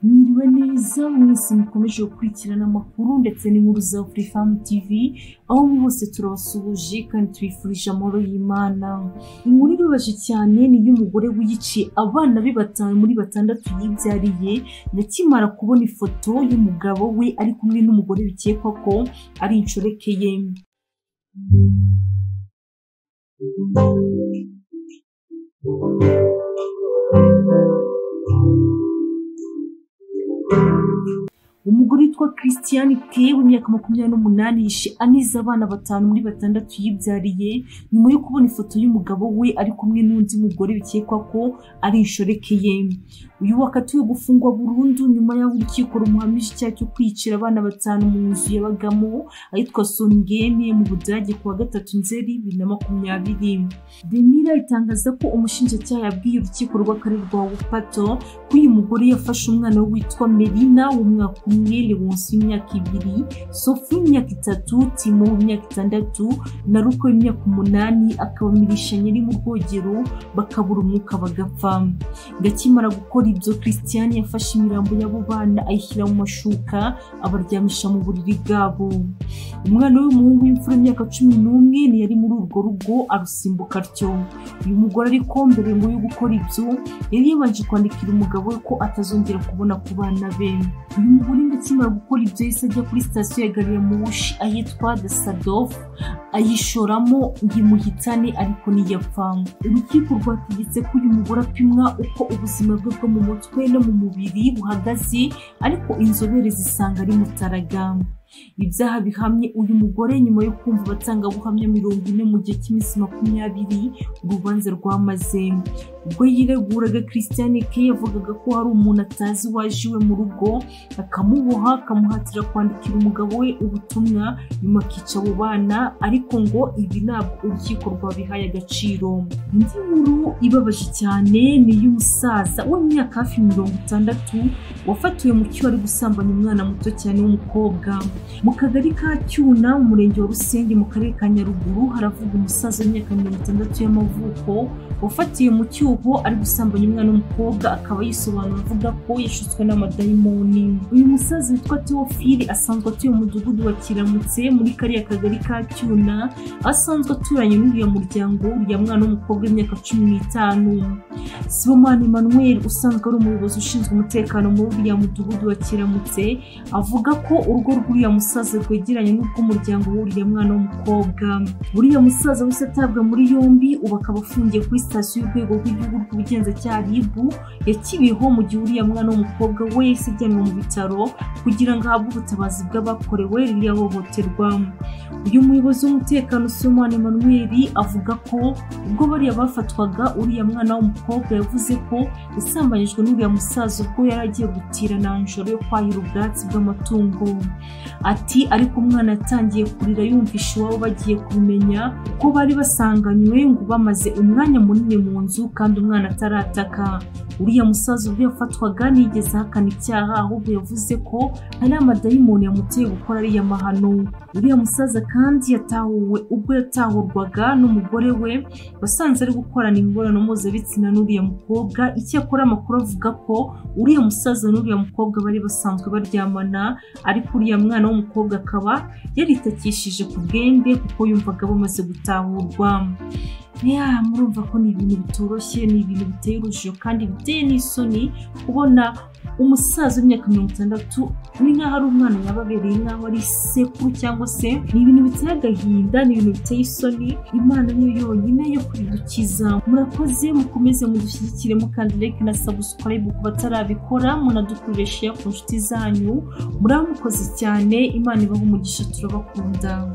Mwiriwe neza mwese mukomeje gukurikirana amakuru ndetse n'inkuru za Afrifame TV, aho hose turabasuhuje kandi twifurije amahoro y'Imana. Inkuru ibabaje cyane ni y'umugore wiyiciye abana be 5 muri 6 yibyariye, nakimara kubona ifoto y'umugabo we ari kumwe n'umugore bikekwa ko ari inshoreke ye. Umugore witwa Christian K w'imyaka 28 yishe aniza abana 5 muri 6 yibyariye nyuma yo kubona ifoto y'umugabo we ari kumwe n'undi mugore bikekwa ko ari inshoreke ye. Uyu wakatiwe gufungwa burundu nyuma y'aho urukiko rumuhamije icyaha cyo kwicira abana 5 mu nzu yabagamo ahitwa Songene mu Budage kuwa 3 Nzeri 2020. Demira itangaza ko umushinjacyaha yabwiye urukiko rw'akarere rwa Wupato ko uyu mugore yafashe umwana we witwa Melina w'umwaka umwe, Leonce w'imyaka 2, Sophie w'imyaka 3, Timo w'imyaka 6 na Ruko w'imyaka 8 akabamirisha nyiri mu rwogero bakabura umwuka bagapfa. Gakimara gukora ibyo, Christian yafashe imirambo y'abo bana ayishyira mu mashuka abaryamisha mu buriri bwabo. Umwana w'umuhungu w'imfura y'imyaka 11 ni yari muri urwo rugo arusimbuka atyo. Uyu mugore ariko mbere ngo yo gukora ibyo yari yabanje kwandikira umugabo we ko atazongera kubona ku bana be. Uyu mugore ndakimara gukora ibyo yise ajya kuri station ya gari ya moshi ahitwa de Sadof ayishoramo ngimuhitane ariko niyapfa. Urukiko rwategetse ko uyu mugore apimwa uko ubuzima bwe bwo mu mutwe no mu mubiri buhagaze, ariko inzobere zisanga ari mutaraga. Ibyaha bihamye uyu mugore nyuma yo kumva batanga buhamya 40 mu gihe cy'iminsi 20 urubanza rwamaze. Ubwo yireguraga, Christian K yavugaga ko hari umuntu atazi wajiwe mu rugo akamuboha akamuhatira kwandikira umugabo we ubutumwa nyuma akica abo bana, ariko ngo ibi ntabwo urukiko rwabihaye agaciro. Indi nkuru ibabaje cyane ni y'umusaza w'imyaka hafi 60 wafatiwe mu cyo ari gusambanya umwana muto cyane w'umukobwa. Mu kagari ka Cyuna mu murenge wa Rusenge mu karere ka Nyaruguru haravuga umusaza w'imyaka 60 y'amavuko wafatiye mu cyuho ari gusambanya umwana w'umukobwa, akaba yisobanura avuga ko yashutswe n'amadayimoni. Uyu musaza witwa Theophile asanzwe atuye mu mudugudu wa Kiramutse muri kariya kagari ka Cyuna, asanzwe aturanye n'uriya muryango uriya mwana w'umukobwa w'imyaka 15. Sibomana Emmanuel usanzwe ari umuyobozi ushinzwe umutekano muri uriya mudugudu wa Kiramutse avuga ko urugo rw'uriya musaza rwegeranye n'ubw'umuryango w'uriya mwana w'umukobwa. Uriya musaza wese atabwa muri yombi ubu akaba afungiye kuri station y'urwego rw'igihugu rw'ubugenzacyaha RIB ya Kibeho, mu gihe uriya mwana w'umukobwa wese ajyanwe mu bitaro kugira ngo ahabwe ubutabazi bw'abakorewe ririya hohoterwa. Uyu muyobozi w'umutekano Sibomana Emmanuel avuga ko ubwo bariya bafatwaga uriya mwana w'umukobwa yavuze ko yasambanyijwe n'uriya musaza ubwo yari agiye gutira nanjoro yo kwahira ubwatsi bw'amatungo. Ati ariko umwana yatangiye kurira yumvisha iwabo bagiye kubimenya ko bari basanganywe ngo bamaze umwanya munini mu nzu kandi umwana atarataka. Uriya musaza ubwo yafatwaga nigeze ahakana icyaha, ahubwo yavuze ko hari amadayimoni yamuteye gukora ariya mahano. Uriya musaza kandi yatahuwe ubwo yatahurwaga n'umugore we basanze ari gukorana imibonano mpuzabitsina n'uriya mukobwa. Icyakora amakuru avuga ko uriya musaza n'uriya mukobwa bari basanzwe baryamana, ariko uriya mwana w'umukobwa akaba yaritakishije ku bwende kuko yumvaga bamaze gutahurwa. Murumva ko ni ibintu bitoroshye, ni ibintu biteye urujijo kandi biteye n'isoni kubona umusaza w'imyaka 60 ni nkaho ari umwana yababereye nkaho ari sekuru cyangwa se. Ni ibintu biteye agahinda, ni ibintu biteye isoni. Imana niyo yonyine yo kwidukiza. Murakoze, mukomeze mudushyigikire mukanda like na subscribe ku batarabikora, munadukurire share ku nshuti zanyu. Muramukoze cyane, Imana ibahe umugisha, turabakunda.